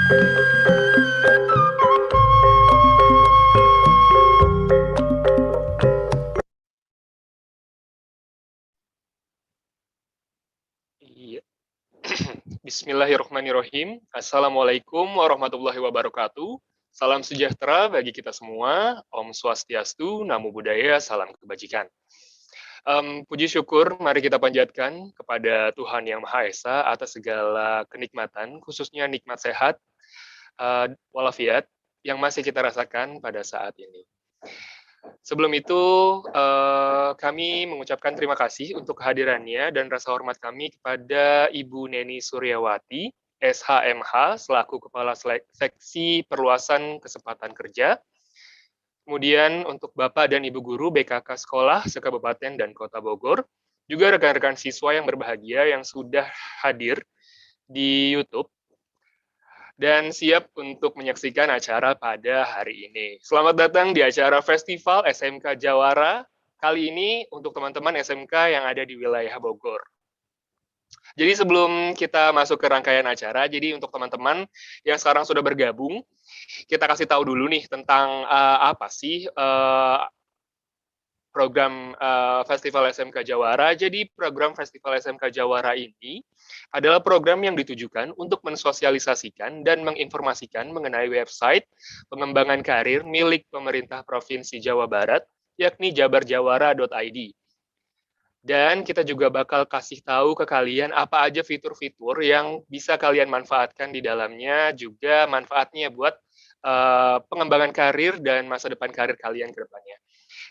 Iya. Bismillahirrahmanirrahim. Assalamualaikum warahmatullahi wabarakatuh. Salam sejahtera bagi kita semua. Om Swastiastu, Namo Buddhaya, salam kebajikan. Puji syukur, mari kita panjatkan kepada Tuhan Yang Maha Esa atas segala kenikmatan, khususnya nikmat sehat, walafiat, yang masih kita rasakan pada saat ini. Sebelum itu, kami mengucapkan terima kasih untuk kehadirannya dan rasa hormat kami kepada Ibu Neni Suryawati, SHMH, selaku Kepala Seksi Perluasan Kesempatan Kerja. Kemudian untuk Bapak dan Ibu Guru BKK Sekolah Sekabupaten dan Kota Bogor, juga rekan-rekan siswa yang berbahagia yang sudah hadir di YouTube dan siap untuk menyaksikan acara pada hari ini. Selamat datang di acara Festival SMK Jawara, kali ini untuk teman-teman SMK yang ada di wilayah Bogor. Jadi sebelum kita masuk ke rangkaian acara, jadi untuk teman-teman yang sekarang sudah bergabung, kita kasih tahu dulu nih tentang apa sih program Festival SMK Jawara. Jadi program Festival SMK Jawara ini adalah program yang ditujukan untuk mensosialisasikan dan menginformasikan mengenai website pengembangan karir milik pemerintah Provinsi Jawa Barat, yakni jabarjawara.id. Dan kita juga bakal kasih tahu ke kalian apa aja fitur-fitur yang bisa kalian manfaatkan di dalamnya, juga manfaatnya buat pengembangan karir dan masa depan karir kalian ke depannya.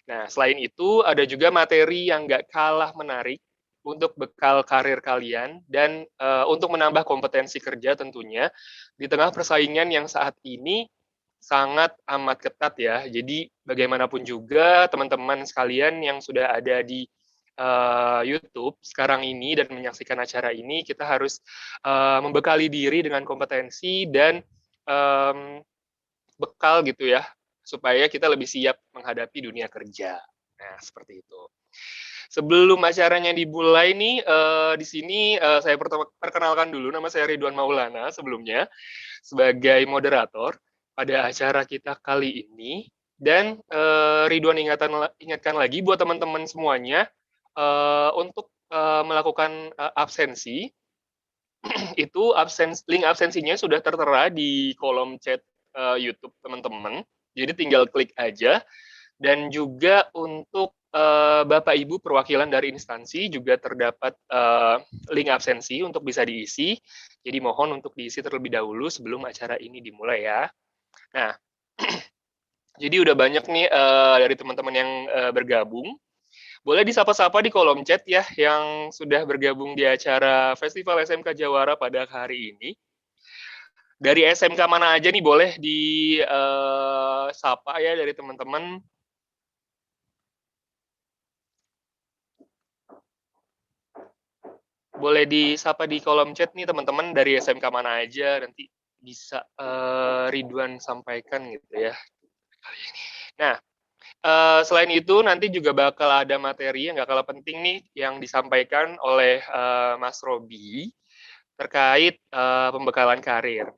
Nah, selain itu ada juga materi yang nggak kalah menarik untuk bekal karir kalian dan untuk menambah kompetensi kerja tentunya di tengah persaingan yang saat ini sangat amat ketat ya. Jadi bagaimanapun juga teman-teman sekalian yang sudah ada di YouTube sekarang ini dan menyaksikan acara ini, kita harus membekali diri dengan kompetensi dan bekal gitu ya, supaya kita lebih siap menghadapi dunia kerja. Nah, seperti itu. Sebelum acaranya dimulai nih, di sini saya perkenalkan dulu, nama saya Ridwan Maulana sebelumnya sebagai moderator pada acara kita kali ini. Dan Ridwan ingatkan lagi buat teman-teman semuanya untuk melakukan absensi. Itu link absensinya sudah tertera di kolom chat YouTube teman-teman. Jadi tinggal klik aja. Dan juga untuk Bapak Ibu perwakilan dari instansi juga terdapat link absensi untuk bisa diisi. Jadi mohon untuk diisi terlebih dahulu sebelum acara ini dimulai ya. Nah, jadi udah banyak nih dari teman-teman yang bergabung. Boleh disapa-sapa di kolom chat ya yang sudah bergabung di acara Festival SMK Jawara pada hari ini. Dari SMK mana aja nih boleh disapa ya dari teman-teman. Boleh disapa di kolom chat nih teman-teman dari SMK mana aja, nanti bisa Ridwan sampaikan gitu ya. Nah, selain itu nanti juga bakal ada materi yang gak kalah penting nih yang disampaikan oleh Mas Robi terkait pembekalan karir.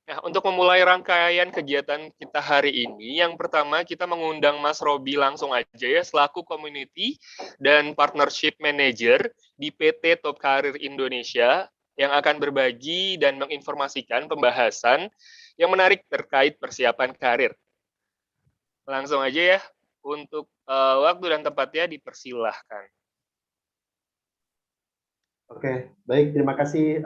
Nah, untuk memulai rangkaian kegiatan kita hari ini, yang pertama kita mengundang Mas Robi langsung aja ya, selaku Community dan Partnership Manager di PT Top Karir Indonesia, yang akan berbagi dan menginformasikan pembahasan yang menarik terkait persiapan karir. Langsung aja ya, untuk waktu dan tempatnya dipersilahkan. Oke, baik. Terima kasih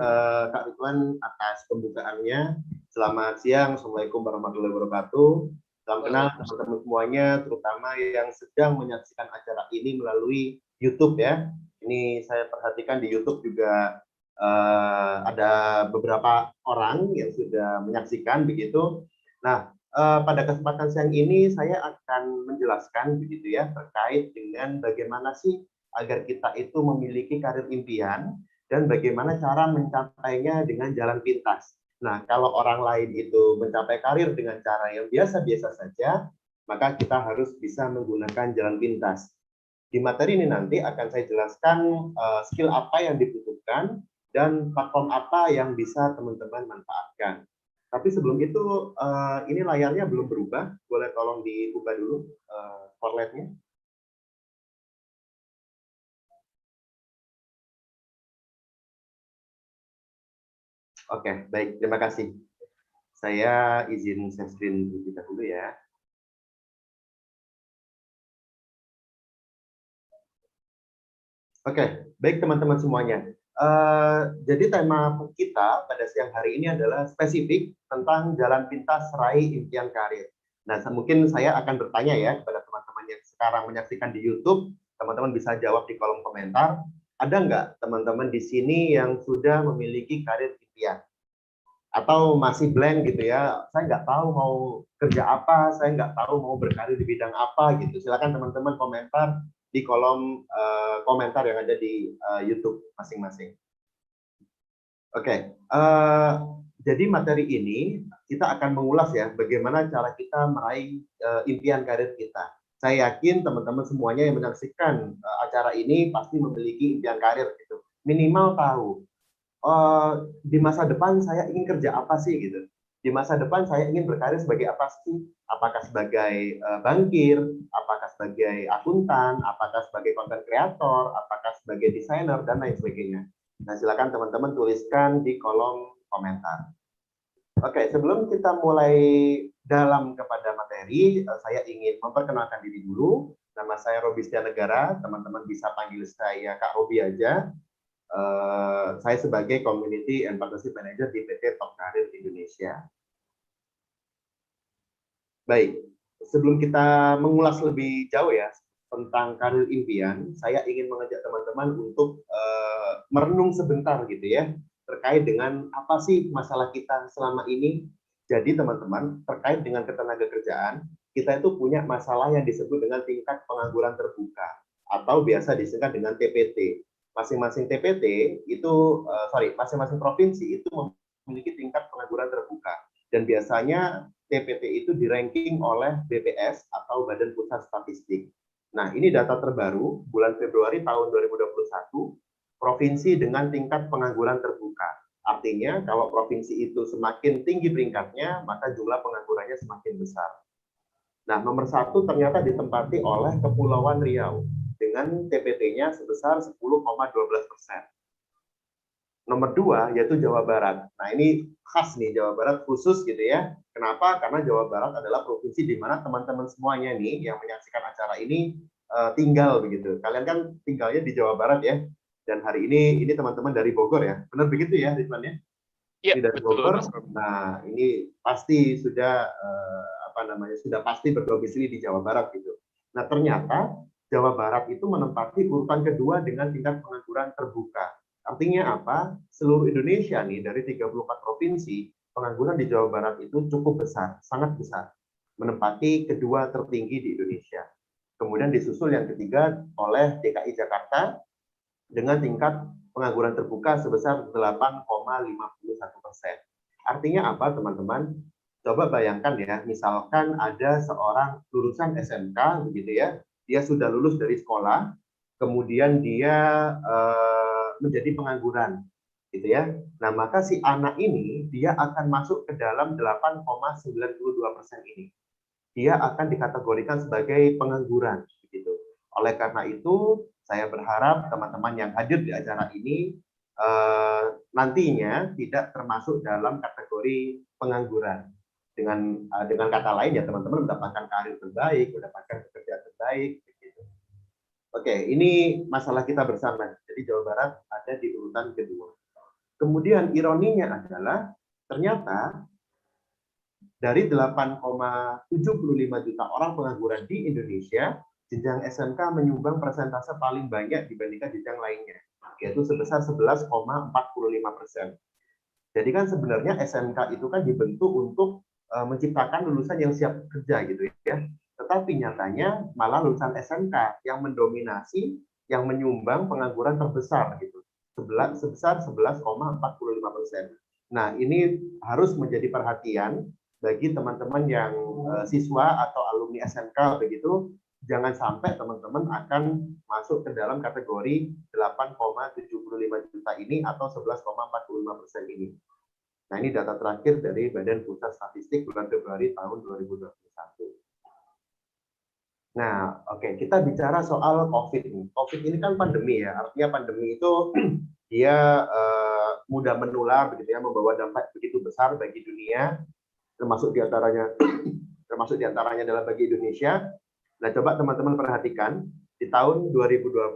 Kak Ridwan atas pembukaannya. Selamat siang. Assalamualaikum warahmatullahi wabarakatuh. Salam kenal teman-teman semuanya, terutama yang sedang menyaksikan acara ini melalui YouTube ya. Ini saya perhatikan di YouTube juga ada beberapa orang yang sudah menyaksikan begitu. Nah, pada kesempatan siang ini saya akan menjelaskan begitu ya terkait dengan bagaimana sih agar kita itu memiliki karir impian dan bagaimana cara mencapainya dengan jalan pintas. Nah, kalau orang lain itu mencapai karir dengan cara yang biasa-biasa saja, maka kita harus bisa menggunakan jalan pintas. Di materi ini nanti akan saya jelaskan skill apa yang dibutuhkan dan platform apa yang bisa teman-teman manfaatkan. Tapi sebelum itu, ini layarnya belum berubah. Boleh tolong diubah dulu formatnya. Oke, baik. Terima kasih. Saya izin share screen terlebih dahulu ya. Oke, baik teman-teman semuanya. Jadi tema kita pada siang hari ini adalah spesifik tentang jalan pintas raih impian karir. Nah, mungkin saya akan bertanya ya kepada teman-teman yang sekarang menyaksikan di YouTube, teman-teman bisa jawab di kolom komentar. Ada nggak teman-teman di sini yang sudah memiliki karir impian? Atau masih blank gitu ya, saya nggak tahu mau kerja apa, saya nggak tahu mau berkarir di bidang apa gitu. Silakan teman-teman komentar di kolom komentar yang ada di YouTube masing-masing. Oke, jadi materi ini kita akan mengulas ya bagaimana cara kita meraih impian karir kita. Saya yakin teman-teman semuanya yang menyaksikan acara ini pasti memiliki impian karir gitu. Minimal tahu di masa depan saya ingin kerja apa sih gitu. Di masa depan saya ingin berkarir sebagai apa sih? Apakah sebagai bankir, apakah sebagai akuntan, apakah sebagai content creator, apakah sebagai desainer dan lain sebagainya. Nah, silakan teman-teman tuliskan di kolom komentar. Oke, sebelum kita mulai dalam kepada materi, saya ingin memperkenalkan diri dulu. Nama saya Robi Setianegara, teman-teman bisa panggil saya Kak Robi aja. Saya sebagai Community and Partnership Manager di PT Top Karir Indonesia. Baik, sebelum kita mengulas lebih jauh ya tentang karir impian, saya ingin mengajak teman-teman untuk merenung sebentar gitu ya, terkait dengan apa sih masalah kita selama ini. Jadi teman-teman, terkait dengan ketenagakerjaan, kita itu punya masalah yang disebut dengan tingkat pengangguran terbuka, atau biasa disingkat dengan TPT. Masing-masing TPT itu, masing-masing provinsi itu memiliki tingkat pengangguran terbuka. Dan biasanya TPT itu di-ranking oleh BPS atau Badan Pusat Statistik. Nah, ini data terbaru bulan Februari tahun 2021, provinsi dengan tingkat pengangguran terbuka. Artinya, kalau provinsi itu semakin tinggi peringkatnya, maka jumlah penganggurannya semakin besar. Nah, nomor 1 ternyata ditempati oleh Kepulauan Riau dengan TPT-nya sebesar 10,12%. Nomor 2 yaitu Jawa Barat. Nah, ini khas nih Jawa Barat khusus gitu ya. Kenapa? Karena Jawa Barat adalah provinsi di mana teman-teman semuanya nih yang menyaksikan acara ini tinggal begitu. Kalian kan tinggalnya di Jawa Barat ya. Dan hari ini teman-teman dari Bogor ya. Benar begitu ya, Ridwan ya? Iya, dari betul, Bogor. Mas. Nah, ini pasti sudah sudah pasti berdomisili di Jawa Barat gitu. Nah, ternyata Jawa Barat itu menempati urutan kedua dengan tingkat pengangguran terbuka. Artinya apa? Seluruh Indonesia nih dari 34 provinsi, pengangguran di Jawa Barat itu cukup besar, sangat besar. Menempati kedua tertinggi di Indonesia. Kemudian disusul yang ketiga oleh DKI Jakarta dengan tingkat pengangguran terbuka sebesar 8,51%. Artinya apa, teman-teman? Coba bayangkan ya, misalkan ada seorang lulusan SMK, begitu ya, dia sudah lulus dari sekolah, kemudian dia menjadi pengangguran, gitu ya. Nah, maka si anak ini dia akan masuk ke dalam 8,92% ini. Dia akan dikategorikan sebagai pengangguran, begitu. Oleh karena itu, saya berharap teman-teman yang hadir di acara ini nantinya tidak termasuk dalam kategori pengangguran. Dengan kata lain ya teman-teman mendapatkan karir terbaik, mendapatkan pekerjaan terbaik. Begitu. Oke, ini masalah kita bersama. Jadi Jawa Barat ada di urutan kedua. Kemudian ironinya adalah ternyata dari 8,75 juta orang pengangguran di Indonesia, jenjang SMK menyumbang persentase paling banyak dibandingkan jenjang lainnya, yaitu sebesar 11,45%. Jadi kan sebenarnya SMK itu kan dibentuk untuk menciptakan lulusan yang siap kerja gitu ya. Tetapi nyatanya malah lulusan SMK yang mendominasi, yang menyumbang pengangguran terbesar gitu, sebesar 11,45%. Nah, ini harus menjadi perhatian bagi teman-teman yang siswa atau alumni SMK begitu. jangan sampai teman-teman akan masuk ke dalam kategori 8,75 juta ini atau 11,45% ini. Nah, ini data terakhir dari Badan Pusat Statistik bulan Februari tahun 2021. Nah, oke, kita bicara soal COVID ini. COVID ini kan pandemi ya, artinya pandemi itu dia mudah menular, begitu ya, membawa dampak begitu besar bagi dunia, termasuk diantaranya adalah bagi Indonesia. Nah, coba teman-teman perhatikan di tahun 2020,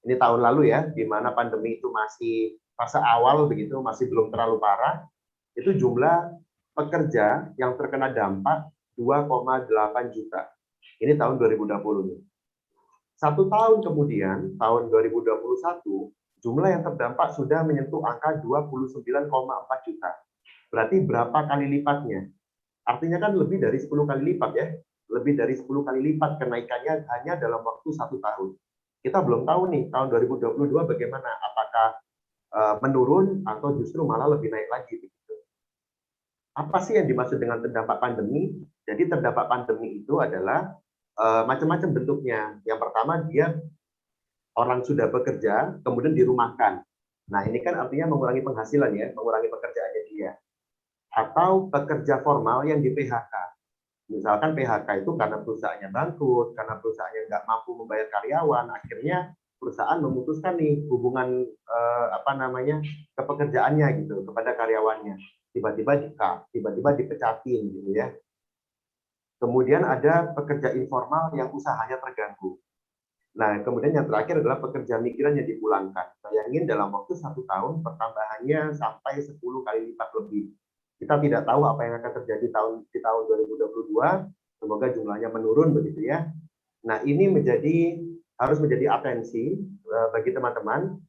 ini tahun lalu ya, di mana pandemi itu masih fase awal begitu, masih belum terlalu parah, itu jumlah pekerja yang terkena dampak 2,8 juta. Ini tahun 2020 nih. 1 tahun kemudian, tahun 2021, jumlah yang terdampak sudah menyentuh angka 29,4 juta. Berarti berapa kali lipatnya? Artinya kan lebih dari 10 kali lipat ya. Lebih dari 10 kali lipat kenaikannya hanya dalam waktu 1 tahun. Kita belum tahu nih, tahun 2022 bagaimana? Apakah menurun atau justru malah lebih naik lagi? Begitu. Apa sih yang dimaksud dengan terdampak pandemi? Jadi terdampak pandemi itu adalah macam-macam bentuknya. Yang pertama, dia orang sudah bekerja, kemudian dirumahkan. Nah, ini kan artinya mengurangi penghasilan ya, mengurangi pekerjaannya dia. Atau pekerja formal yang di PHK. Misalkan PHK itu karena perusahaannya bangkrut, karena perusahaannya nggak mampu membayar karyawan, akhirnya perusahaan memutuskan nih hubungan kepekerjaannya gitu kepada karyawannya. Tiba-tiba di-cut, tiba-tiba dipecatin gitu ya. Kemudian ada pekerja informal yang usahanya terganggu. Nah, kemudian yang terakhir adalah pekerja migran yang dipulangkan. Bayangin dalam waktu 1 tahun pertambahannya sampai 10 kali lipat lebih. Kita tidak tahu apa yang akan terjadi di tahun 2022. Semoga jumlahnya menurun begitu ya. Nah, ini harus menjadi atensi bagi teman-teman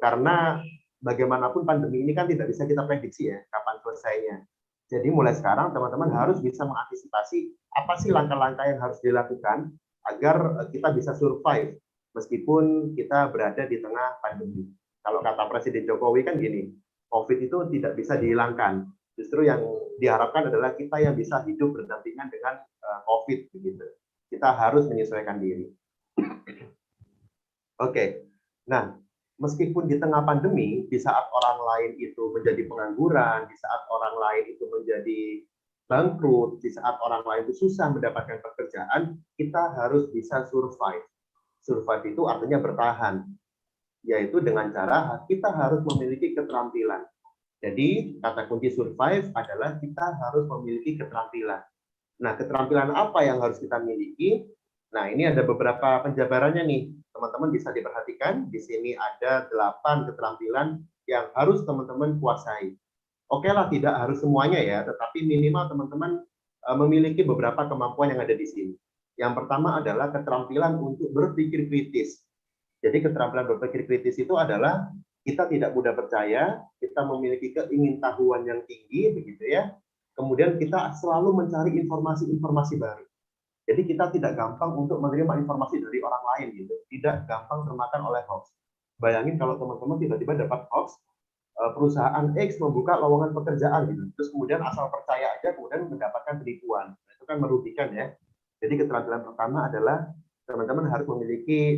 karena bagaimanapun pandemi ini kan tidak bisa kita prediksi ya kapan selesainya. Jadi mulai sekarang teman-teman harus bisa mengantisipasi apa sih langkah-langkah yang harus dilakukan agar kita bisa survive meskipun kita berada di tengah pandemi. Kalau kata Presiden Jokowi kan gini, COVID itu tidak bisa dihilangkan. Justru yang diharapkan adalah kita yang bisa hidup berdampingan dengan COVID begitu. Kita harus menyesuaikan diri. Oke. Nah, meskipun di tengah pandemi, di saat orang lain itu menjadi pengangguran, di saat orang lain itu menjadi bangkrut, di saat orang lain itu susah mendapatkan pekerjaan, kita harus bisa survive. Survive itu artinya bertahan, yaitu dengan cara kita harus memiliki keterampilan. Jadi, kata kunci survive adalah kita harus memiliki keterampilan. Nah, keterampilan apa yang harus kita miliki? Nah, ini ada beberapa penjabarannya nih. Teman-teman bisa diperhatikan. Di sini ada 8 keterampilan yang harus teman-teman kuasai. Oke lah, tidak harus semuanya ya, tetapi minimal teman-teman memiliki beberapa kemampuan yang ada di sini. Yang pertama adalah keterampilan untuk berpikir kritis. Jadi keterampilan berpikir kritis itu adalah kita tidak mudah percaya, kita memiliki keingintahuan yang tinggi, begitu ya. Kemudian kita selalu mencari informasi-informasi baru. Jadi kita tidak gampang untuk menerima informasi dari orang lain gitu, tidak gampang termakan oleh hoax. Bayangin kalau teman-teman tiba-tiba dapat hoax, perusahaan X membuka lowongan pekerjaan gitu, terus kemudian asal percaya aja kemudian mendapatkan penipuan. Itu kan merugikan ya. Jadi keterampilan pertama adalah teman-teman harus memiliki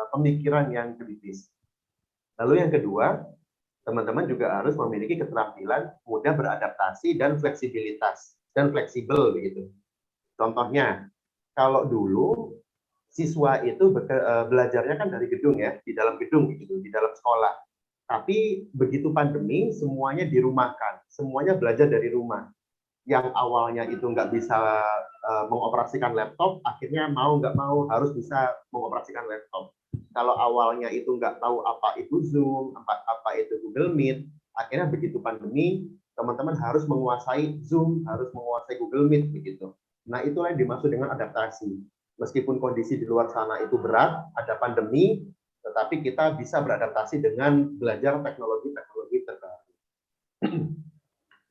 pemikiran yang kritis. Lalu yang kedua, teman-teman juga harus memiliki keterampilan mudah beradaptasi dan fleksibilitas dan fleksibel begitu. Contohnya, kalau dulu siswa itu belajarnya kan dari gedung ya, di dalam gedung gitu, di dalam sekolah. Tapi begitu pandemi, semuanya dirumahkan, semuanya belajar dari rumah. Yang awalnya itu nggak bisa mengoperasikan laptop, akhirnya mau nggak mau harus bisa mengoperasikan laptop. Kalau awalnya itu nggak tahu apa itu Zoom, apa itu Google Meet, akhirnya begitu pandemi, teman-teman harus menguasai Zoom, harus menguasai Google Meet begitu. Nah, itulah yang dimaksud dengan adaptasi. Meskipun kondisi di luar sana itu berat, ada pandemi, tetapi kita bisa beradaptasi dengan belajar teknologi-teknologi terbaru.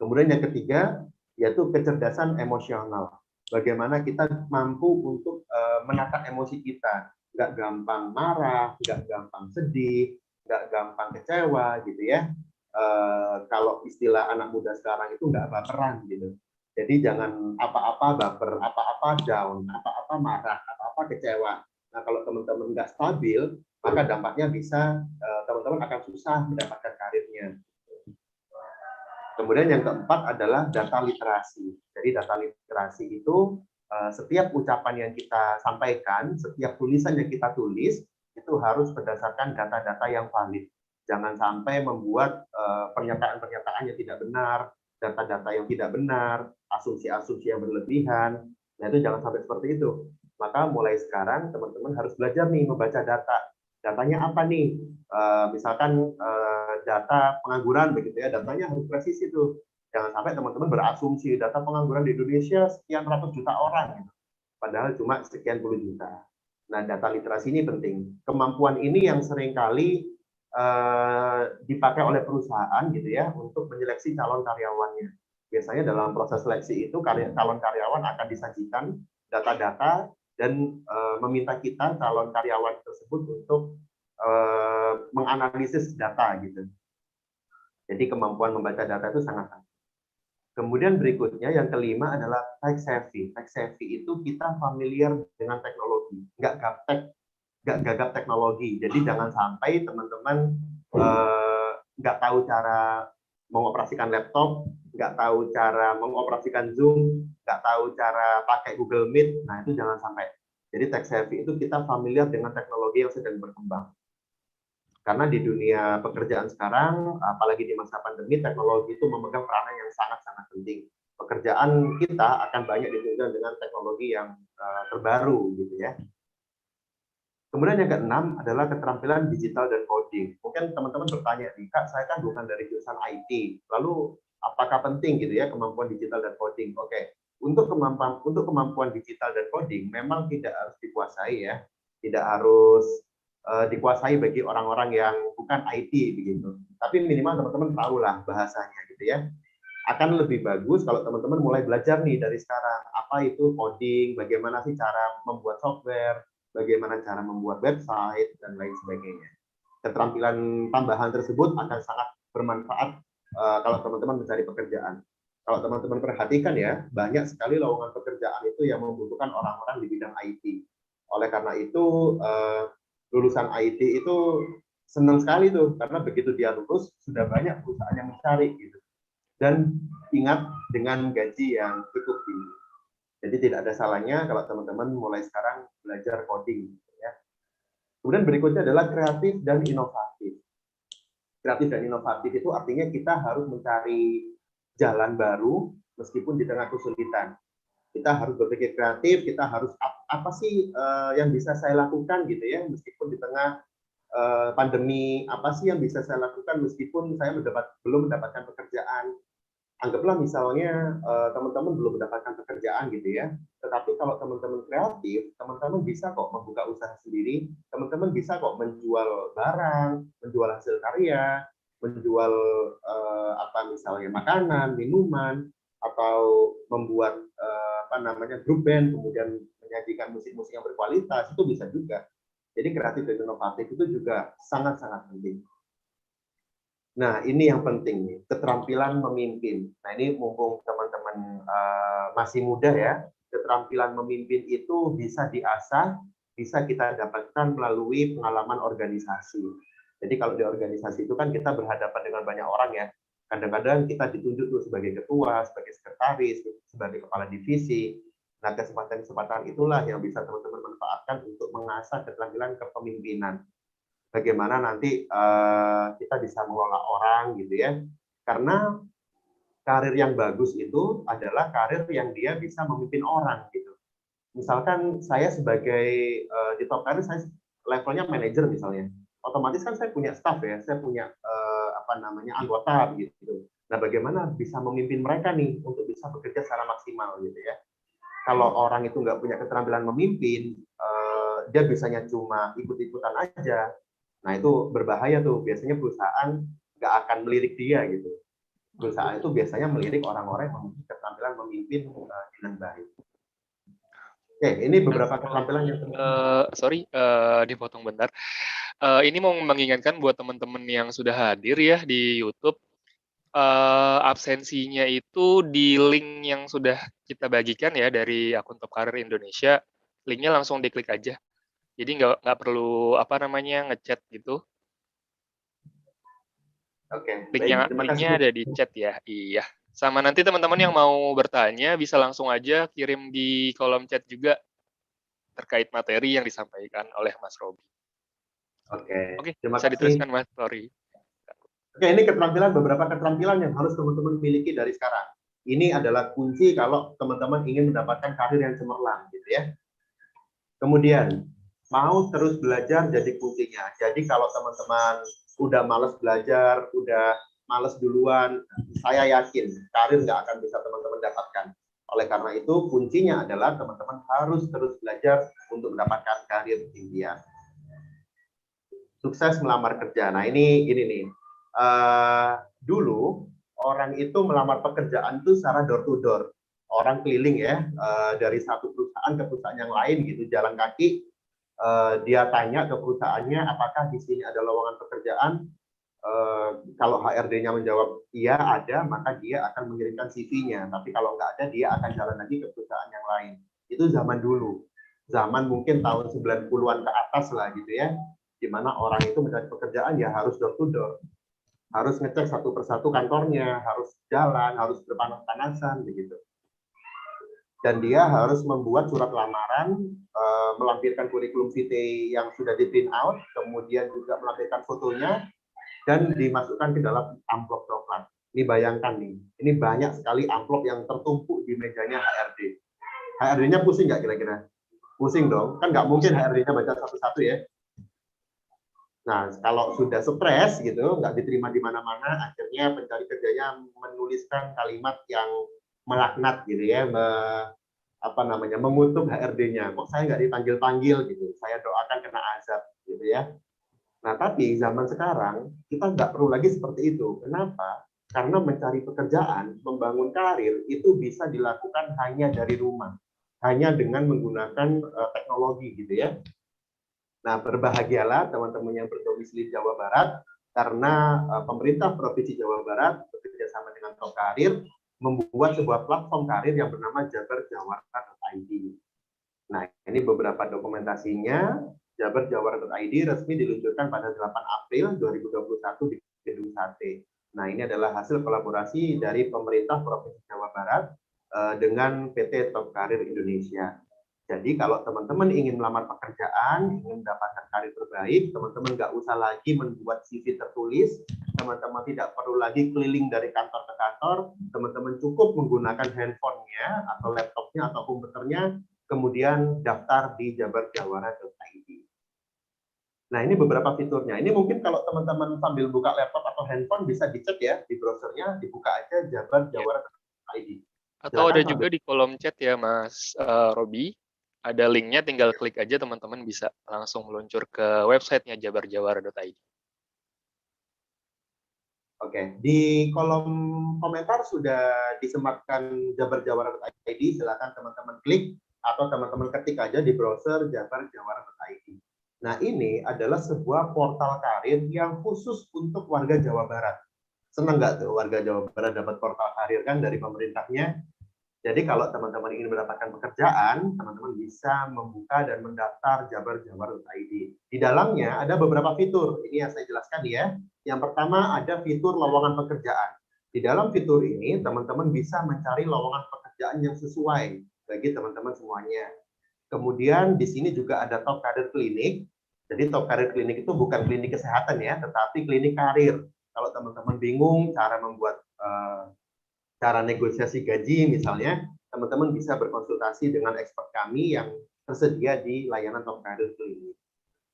Kemudian yang ketiga, yaitu kecerdasan emosional. Bagaimana kita mampu untuk menakar emosi kita. Nggak gampang marah, nggak gampang sedih, nggak gampang kecewa, gitu ya. Kalau istilah anak muda sekarang itu nggak baperan, gitu. Jadi jangan apa-apa baper, apa-apa down, apa-apa marah, apa-apa kecewa. Nah, kalau teman-teman nggak stabil, maka dampaknya bisa teman-teman akan susah mendapatkan karirnya. Kemudian yang keempat adalah data literasi. Jadi data literasi itu setiap ucapan yang kita sampaikan, setiap tulisan yang kita tulis, itu harus berdasarkan data-data yang valid. Jangan sampai membuat pernyataan-pernyataan yang tidak benar, data-data yang tidak benar, asumsi-asumsi yang berlebihan. Nah, itu jangan sampai seperti itu. Maka mulai sekarang teman-teman harus belajar nih membaca data. Datanya apa nih? Misalkan data pengangguran begitu ya, datanya harus presisi tuh. Jangan sampai teman-teman berasumsi data pengangguran di Indonesia sekian ratus juta orang, gitu. Padahal cuma sekian puluh juta. Nah, data literasi ini penting. Kemampuan ini yang seringkali dipakai oleh perusahaan gitu ya untuk menyeleksi calon karyawannya. Biasanya dalam proses seleksi itu calon karyawan akan disajikan data-data dan meminta kita calon karyawan tersebut untuk menganalisis data gitu. Jadi kemampuan membaca data itu sangat penting. Kemudian berikutnya yang kelima adalah tech savvy. Tech savvy itu kita familiar dengan teknologi, nggak gaptek, nggak gagap teknologi. Jadi jangan sampai teman-teman nggak tahu cara mengoperasikan laptop, nggak tahu cara mengoperasikan Zoom, nggak tahu cara pakai Google Meet. Nah, itu jangan sampai. Jadi tech savvy itu kita familiar dengan teknologi yang sedang berkembang. Karena di dunia pekerjaan sekarang, apalagi di masa pandemi, teknologi itu memegang peranan yang sangat-sangat penting. Pekerjaan kita akan banyak ditunjang dengan teknologi yang terbaru, gitu ya. Kemudian yang keenam adalah keterampilan digital dan coding. Mungkin teman-teman bertanya nih, Kak, saya kan bukan dari jurusan IT, lalu apakah penting gitu ya kemampuan digital dan coding? Oke, untuk kemampuan digital dan coding memang tidak harus dikuasai ya, tidak harus dikuasai bagi orang-orang yang bukan IT begitu. Tapi minimal teman-teman tahulah bahasanya gitu ya. Akan lebih bagus kalau teman-teman mulai belajar nih dari sekarang. Apa itu coding, bagaimana sih cara membuat software, bagaimana cara membuat website, dan lain sebagainya. Keterampilan tambahan tersebut akan sangat bermanfaat kalau teman-teman mencari pekerjaan. Kalau teman-teman perhatikan ya, banyak sekali lowongan pekerjaan itu yang membutuhkan orang-orang di bidang IT. Oleh karena itu, lulusan IT itu senang sekali tuh, karena begitu dia lulus, sudah banyak perusahaan yang mencari gitu. Dan ingat dengan gaji yang cukup tinggi. Jadi tidak ada salahnya kalau teman-teman mulai sekarang belajar coding. Ya. Kemudian berikutnya adalah kreatif dan inovatif. Kreatif dan inovatif itu artinya kita harus mencari jalan baru meskipun di tengah kesulitan. Kita harus berpikir kreatif, kita harus apa sih yang bisa saya lakukan gitu ya, meskipun di tengah pandemi, apa sih yang bisa saya lakukan meskipun saya belum mendapatkan pekerjaan. Anggaplah misalnya teman-teman belum mendapatkan pekerjaan gitu ya, tetapi kalau teman-teman kreatif, teman-teman bisa kok membuka usaha sendiri, teman-teman bisa kok menjual barang, menjual hasil karya, menjual apa misalnya makanan, minuman, atau membuat apa namanya grup band, kemudian menyajikan musik-musik yang berkualitas, itu bisa juga. Jadi kreatif dan inovatif itu juga sangat-sangat penting. Nah, ini yang penting nih, keterampilan memimpin. Nah, ini mumpung teman-teman masih muda ya, keterampilan memimpin itu bisa diasah, bisa kita dapatkan melalui pengalaman organisasi. Jadi kalau di organisasi itu kan kita berhadapan dengan banyak orang ya. Kadang-kadang kita ditunjuk tuh sebagai ketua, sebagai sekretaris, sebagai kepala divisi. Nah, kesempatan-kesempatan itulah yang bisa teman-teman manfaatkan untuk mengasah keterampilan kepemimpinan. Bagaimana nanti kita bisa mengelola orang gitu ya. Karena karir yang bagus itu adalah karir yang dia bisa memimpin orang gitu. Misalkan saya sebagai di top karir saya levelnya manajer misalnya. Otomatis kan saya punya staff ya, saya punya apa namanya anggota gitu. Nah, bagaimana bisa memimpin mereka nih untuk bisa bekerja secara maksimal gitu ya. Kalau orang itu nggak punya keterampilan memimpin, dia biasanya cuma ikut-ikutan aja. Nah, itu berbahaya tuh. Biasanya perusahaan nggak akan melirik dia gitu. Perusahaan itu biasanya melirik orang-orang yang memiliki keterampilan memimpin dengan baik. Oke, ini beberapa keterampilan yang dipotong bentar. Ini mau mengingatkan buat teman-teman yang sudah hadir ya di YouTube, absensinya itu di link yang sudah kita bagikan ya dari akun Top Karir Indonesia, linknya langsung diklik aja. Jadi nggak perlu apa namanya ngechat gitu. Oke, baik. Linknya Terima linknya kasih. ada di chat ya. Iya. Sama nanti teman-teman yang mau bertanya bisa langsung aja kirim di kolom chat juga terkait materi yang disampaikan oleh Mas Robi. Oke, Oke, terima bisa kasih. diteruskan Mas Robi. Oke, ini beberapa keterampilan yang harus teman-teman miliki dari sekarang. Ini adalah kunci kalau teman-teman ingin mendapatkan karir yang cemerlang, gitu ya. Kemudian, mau terus belajar jadi kuncinya. Jadi kalau teman-teman udah males belajar, udah males duluan, saya yakin karir nggak akan bisa teman-teman dapatkan. Oleh karena itu, kuncinya adalah teman-teman harus terus belajar untuk mendapatkan karir impian. Sukses melamar kerja. Nah, ini nih. Dulu orang itu melamar pekerjaan itu secara door to door. Orang keliling ya, dari satu perusahaan ke perusahaan yang lain gitu, jalan kaki. Dia tanya ke perusahaannya apakah di sini ada lowongan pekerjaan. Kalau HRD-nya menjawab iya ada, maka dia akan mengirimkan CV-nya. Tapi kalau nggak ada, dia akan jalan lagi ke perusahaan yang lain. Itu zaman dulu. Zaman mungkin tahun 90-an ke atas lah gitu ya, di mana orang itu mencari pekerjaan ya harus door to door. Harus ngecek satu persatu kantornya, harus jalan, harus berpanas-panasan begitu. Dan dia harus membuat surat lamaran, melampirkan kurikulum vitae yang sudah di print out, kemudian juga melampirkan fotonya, dan dimasukkan ke dalam amplop coklat. Ini bayangkan nih, ini banyak sekali amplop yang tertumpuk di mejanya HRD. HRD-nya pusing nggak kira-kira? Pusing dong, kan nggak mungkin HRD-nya baca satu-satu ya. Nah, kalau sudah stres gitu, nggak diterima di mana-mana, akhirnya pencari kerjanya menuliskan kalimat yang melaknat gitu ya, mengutuk HRD-nya. Kok saya nggak dipanggil-panggil gitu? Saya doakan kena azab gitu ya. Nah, tapi zaman sekarang kita nggak perlu lagi seperti itu. Kenapa? Karena mencari pekerjaan, membangun karir itu bisa dilakukan hanya dari rumah, hanya dengan menggunakan teknologi gitu ya. Nah, berbahagialah teman-teman yang berdomisili Jawa Barat karena pemerintah Provinsi Jawa Barat bekerja sama dengan Top Karir membuat sebuah platform karir yang bernama jabarjawara.id. Nah, ini beberapa dokumentasinya. Jabarjawara.id resmi diluncurkan pada 8 April 2021 di Gedung Sate. Nah, ini adalah hasil kolaborasi dari pemerintah Provinsi Jawa Barat dengan PT Top Karir Indonesia. Jadi kalau teman-teman ingin melamar pekerjaan, ingin mendapatkan karir terbaik, teman-teman nggak usah lagi membuat CV tertulis, teman-teman tidak perlu lagi keliling dari kantor ke kantor, teman-teman cukup menggunakan handphonenya atau laptopnya atau komputernya, kemudian daftar di jabarjawara.id. Nah, ini beberapa fiturnya. Ini mungkin kalau teman-teman sambil buka laptop atau handphone bisa dicek ya di browsernya, dibuka aja jabarjawara.id. Atau ada juga di kolom chat ya Mas Robi, ada linknya, tinggal klik aja teman-teman bisa langsung meluncur ke websitenya jabarjawara.id. Oke, di kolom komentar sudah disematkan jabarjawara.id, silakan teman-teman klik atau teman-teman ketik aja di browser jabarjawara.id. Nah, ini adalah sebuah portal karir yang khusus untuk warga Jawa Barat. Senang nggak tuh warga Jawa Barat dapat portal karir kan dari pemerintahnya? Jadi kalau teman-teman ingin mendapatkan pekerjaan, teman-teman bisa membuka dan mendaftar jabarjawara.id. Di dalamnya ada beberapa fitur, ini yang saya jelaskan ya. Yang pertama ada fitur lowongan pekerjaan. Di dalam fitur ini, teman-teman bisa mencari lowongan pekerjaan yang sesuai bagi teman-teman semuanya. Kemudian di sini juga ada Top Karir Klinik. Jadi Top Karir Klinik itu bukan klinik kesehatan ya, tetapi klinik karir. Kalau teman-teman bingung cara membuat cara negosiasi gaji misalnya, teman-teman bisa berkonsultasi dengan expert kami yang tersedia di layanan Top Karir Klinik.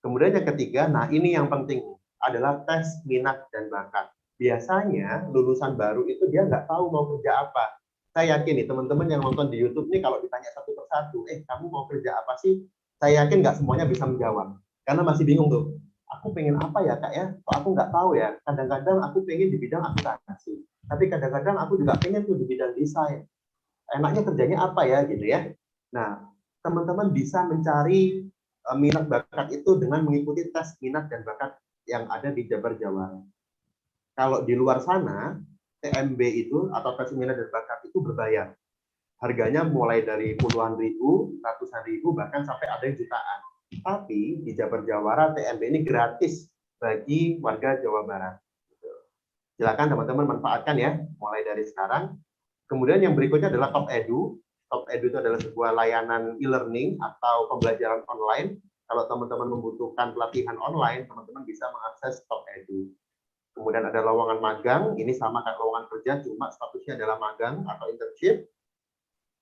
Kemudian yang ketiga, nah ini yang penting, adalah tes minat dan bakat. Biasanya lulusan baru itu dia nggak tahu mau kerja apa. Saya yakin nih teman-teman yang nonton di YouTube nih kalau ditanya satu persatu, kamu mau kerja apa sih? Saya yakin nggak semuanya bisa menjawab, karena masih bingung tuh. Aku pengen apa ya kak ya? Kok aku nggak tahu ya. Kadang-kadang aku pengen di bidang akuntansi, tapi kadang-kadang aku juga pengen tuh di bidang desain. Enaknya kerjanya apa ya gitu ya. Nah, teman-teman bisa mencari minat bakat itu dengan mengikuti tes minat dan bakat yang ada di Jabar Jawara. Kalau di luar sana, TMB itu atau tes minat dan bakat itu berbayar. Harganya mulai dari puluhan ribu, ratusan ribu, bahkan sampai ada yang jutaan. Tapi di Jabar Jawara TMB ini gratis bagi warga Jawa Barat. Silakan teman-teman manfaatkan ya, mulai dari sekarang. Kemudian yang berikutnya adalah Top Edu. Top Edu itu adalah sebuah layanan e-learning atau pembelajaran online. Kalau teman-teman membutuhkan pelatihan online, teman-teman bisa mengakses Top Edu. Kemudian ada lowongan magang, ini sama kayak lowongan kerja, cuma statusnya adalah magang atau internship.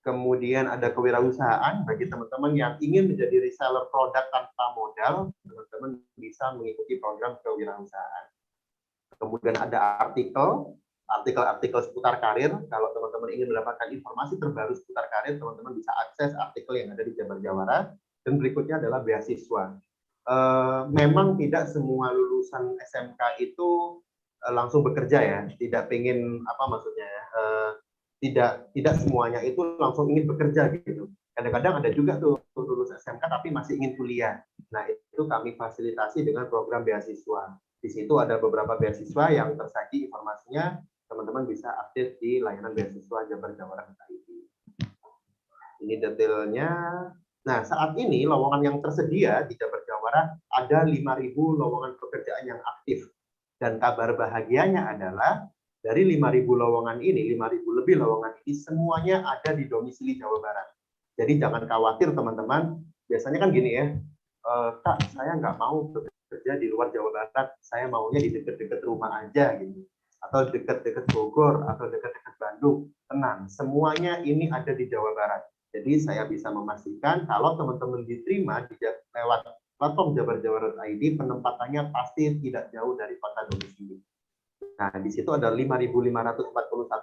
Kemudian ada kewirausahaan bagi teman-teman yang ingin menjadi reseller produk tanpa modal, teman-teman bisa mengikuti program kewirausahaan. Kemudian ada artikel seputar karir. Kalau teman-teman ingin mendapatkan informasi terbaru seputar karir, teman-teman bisa akses artikel yang ada di Jabar Jawara. Dan berikutnya adalah beasiswa. Memang tidak semua lulusan SMK itu langsung bekerja ya, tidak pengen apa maksudnya ya, tidak semuanya itu langsung ingin bekerja gitu. Kadang-kadang ada juga tuh lulus SMK tapi masih ingin kuliah. Nah, itu kami fasilitasi dengan program beasiswa. Di situ ada beberapa beasiswa yang tersaji informasinya, teman-teman bisa aktif di layanan beasiswa Jabar Jawara ID. Ini detailnya. Nah, saat ini lowongan yang tersedia di Jabar Jawara ada 5.000 lowongan pekerjaan yang aktif. Dan kabar bahagianya adalah dari 5.000 lowongan ini, 5.000 lebih lowongan ini semuanya ada di domisili Jawa Barat. Jadi jangan khawatir teman-teman. Biasanya kan gini ya, Kak, saya nggak mau bekerja di luar Jawa Barat, saya maunya di dekat-dekat rumah aja gitu. Atau dekat-dekat Bogor, atau dekat-dekat Bandung. Tenang, semuanya ini ada di Jawa Barat. Jadi saya bisa memastikan kalau teman-teman diterima lewat platform Jabar Jawara ID, penempatannya pasti tidak jauh dari kota domisili. Nah, di situ ada 5.541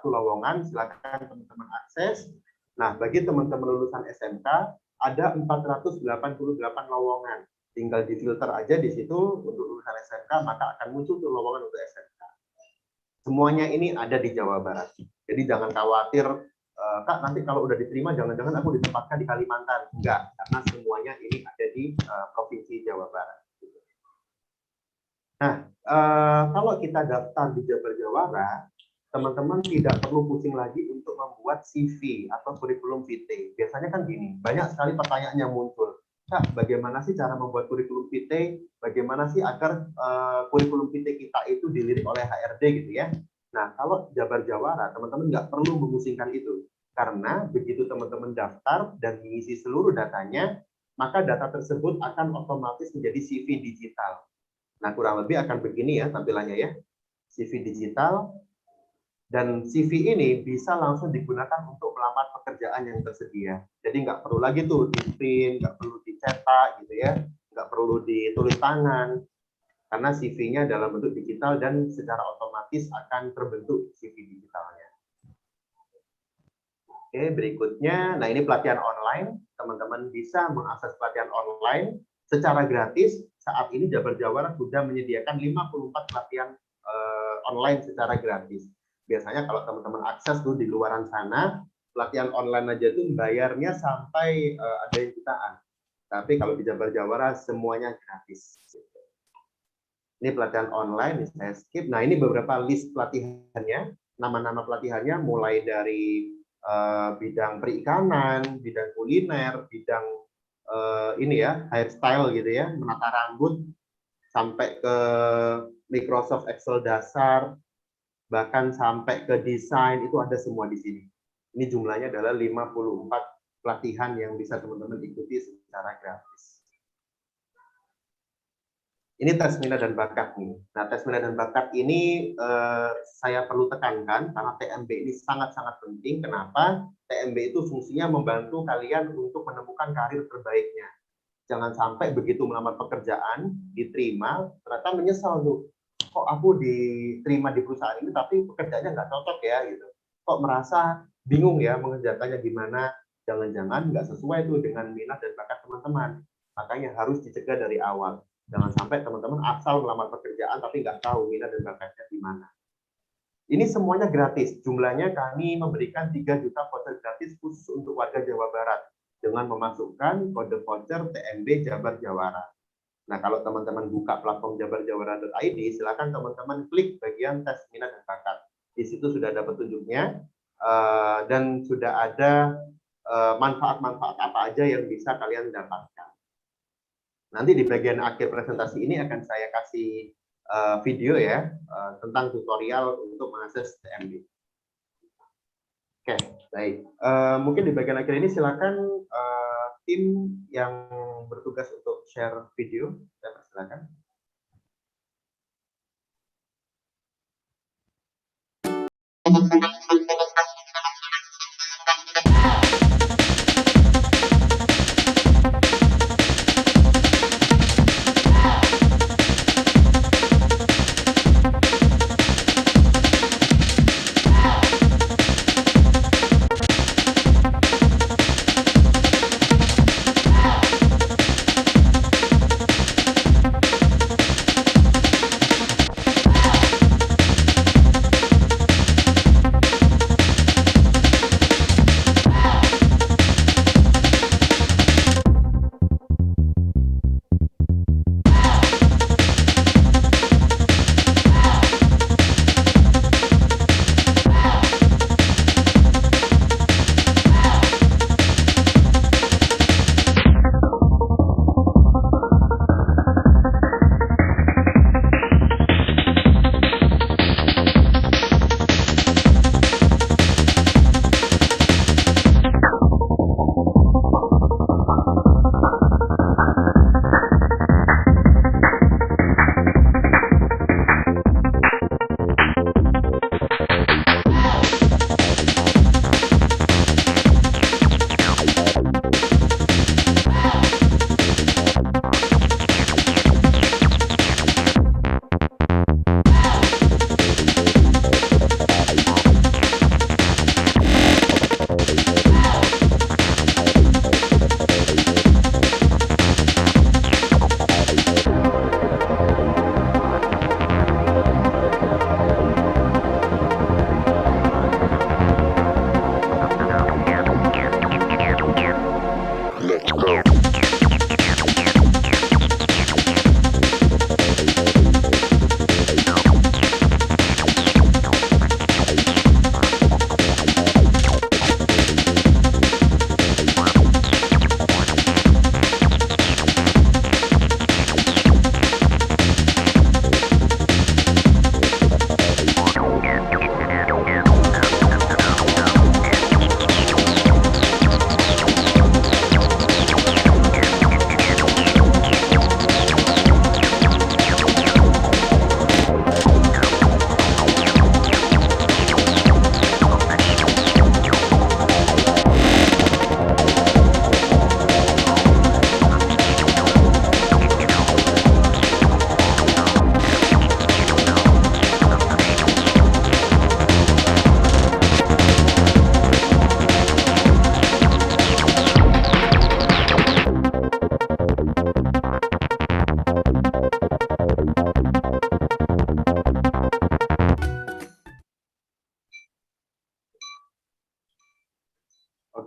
lowongan, silakan teman-teman akses. Nah, bagi teman-teman lulusan SMK, ada 488 lowongan. Tinggal difilter aja di situ untuk lulusan SMK, maka akan muncul tuh lowongan untuk SMK. Semuanya ini ada di Jawa Barat. Jadi jangan khawatir, Kak, nanti kalau udah diterima, jangan-jangan aku ditempatkan di Kalimantan. Enggak, karena semuanya ini ada di Provinsi Jawa Barat. Nah, kalau kita daftar di Jabar Jawara, teman-teman tidak perlu pusing lagi untuk membuat CV atau kurikulum vitae. Biasanya kan gini, banyak sekali pertanyaan yang muncul. Kak, bagaimana sih cara membuat kurikulum vitae? Bagaimana sih agar kurikulum vitae kita itu dilirik oleh HRD gitu ya? Nah, kalau Jabar Jawara, teman-teman nggak perlu memusingkan itu. Karena begitu teman-teman daftar dan mengisi seluruh datanya, maka data tersebut akan otomatis menjadi CV digital. Nah, kurang lebih akan begini ya tampilannya ya. CV digital, dan CV ini bisa langsung digunakan untuk melamar pekerjaan yang tersedia. Jadi nggak perlu lagi tuh di print, nggak perlu dicetak gitu ya, nggak perlu ditulis tangan, karena CV-nya dalam bentuk digital dan secara otomatis akan terbentuk CV digitalnya. Oke, berikutnya, nah ini pelatihan online, teman-teman bisa mengakses pelatihan online secara gratis. Saat ini Jabar Jawara sudah menyediakan 54 pelatihan online secara gratis. Biasanya kalau teman-teman akses tuh di luaran sana, pelatihan online aja tuh bayarnya sampai ada yang jutaan. Tapi kalau di Jabar Jawara semuanya gratis. Ini pelatihan online, saya skip. Nah, ini beberapa list pelatihannya, nama-nama pelatihannya mulai dari bidang perikanan, bidang kuliner, bidang ini ya, hairstyle gitu ya, menata rambut, sampai ke Microsoft Excel dasar, bahkan sampai ke desain, itu ada semua di sini. Ini jumlahnya adalah 54 pelatihan yang bisa teman-teman ikuti secara gratis. Ini tes minat dan bakat nih. Nah, tes minat dan bakat ini saya perlu tekankan karena TMB ini sangat-sangat penting. Kenapa? TMB itu fungsinya membantu kalian untuk menemukan karir terbaiknya. Jangan sampai begitu melamar pekerjaan, diterima, ternyata menyesal tuh. Kok aku diterima di perusahaan ini tapi pekerjaannya nggak cocok ya gitu. Kok merasa bingung ya mengerjakannya gimana, jangan-jangan nggak sesuai tuh dengan minat dan bakat teman-teman. Makanya harus dicegah dari awal. Jangan sampai teman-teman asal melamar pekerjaan tapi nggak tahu minat dan bakatnya di mana. Ini semuanya gratis. Jumlahnya kami memberikan 3 juta voucher gratis khusus untuk warga Jawa Barat dengan memasukkan kode voucher TMB Jabar Jawara. Nah, kalau teman-teman buka platform jabarjawara.id, silakan teman-teman klik bagian tes minat dan bakat. Di situ sudah ada petunjuknya dan sudah ada manfaat-manfaat apa aja yang bisa kalian dapatkan. Nanti di bagian akhir presentasi ini akan saya kasih video ya tentang tutorial untuk mengakses TMB. Oke, baik. Mungkin di bagian akhir ini silakan tim yang bertugas untuk share video, saya persilakan.